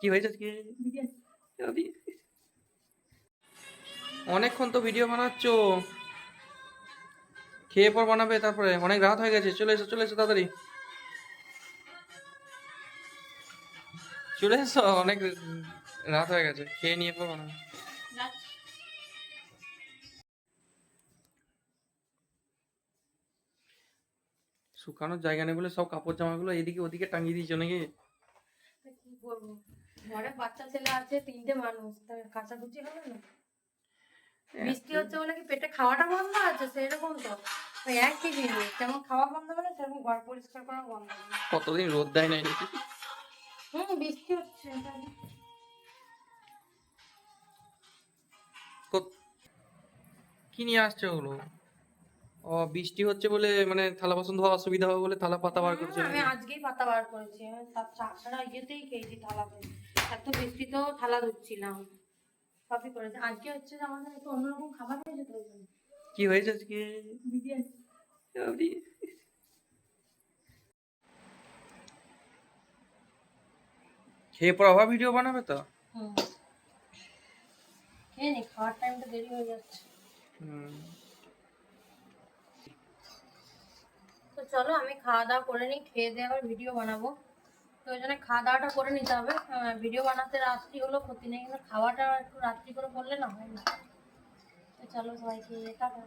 কি হয়েছে কি? অনেকক্ষণ তো ভিডিও বানাচ্ছো, খেয়ে পর বানাবে, তারপরে অনেক রাত হয়ে গেছে। চলে এসো তাড়াতাড়ি, চলে এসো, অনেক রাত হয়ে গেছে, খেয়ে নিয়ে পর বানাবে। শুকানোর জায়গা নেই বলে সব কাপড় জামাগুলো এদিকে ওদিকে টাঙিয়ে দিয়েছো নাকি? কি করবো, ঘরে বাচ্চা ছেলে আছে, 3টে মানুষ, তাই কাচাকুচি হবে না? বৃষ্টি হচ্ছে বলে কি পেটে খাওয়াটা বন্ধ আছে? সেরকম তো ওই একই জিনিস, যেমন খাওয়া বন্ধ হবে সেরকম ঘর পরিষ্কার করা বন্ধ হবে। কতদিন রোদ দেয় নাই নাকি? বৃষ্টি হচ্ছে কি নিয়ে আসছে ওগুলো? ও, বৃষ্টি হচ্ছে বলে মানে থালা বাসন ধোয়া অসুবিধা হবে বলে থালা পাতা বার করছে আমি নাকি? আজকেই পাতা বার করেছি, আমি তার তাছাড়া ইয়েতেই খেয়েছি থালাতে, এত বৃষ্টিতেও থালা ধুচ্ছিলাম, সবই করেছি। আজকে হচ্ছে যে আমাদের একটু অন্যরকম খাবার হয়েছে তো। কি হয়েছে কি? বিরিয়ানি। খেয়ে পর আবার ভিডিও বানাবে তো? খেয়ে নি, খাওয়ার টাইমটা দেরি হয়ে যাচ্ছে। তো চলো আমি খাওয়া দাওয়া করে নিই, খেয়ে দিয়ে আবার ভিডিও বানাবো। তো ওই জন্য খাওয়া দাওয়াটা করে নিতে হবে। ভিডিও বানাতে রাত্রি হলো ক্ষতি নেই, কিন্তু খাওয়াটা একটু রাত্রি করে করলে না হয় না। তো চলো সবাইকে টাটা।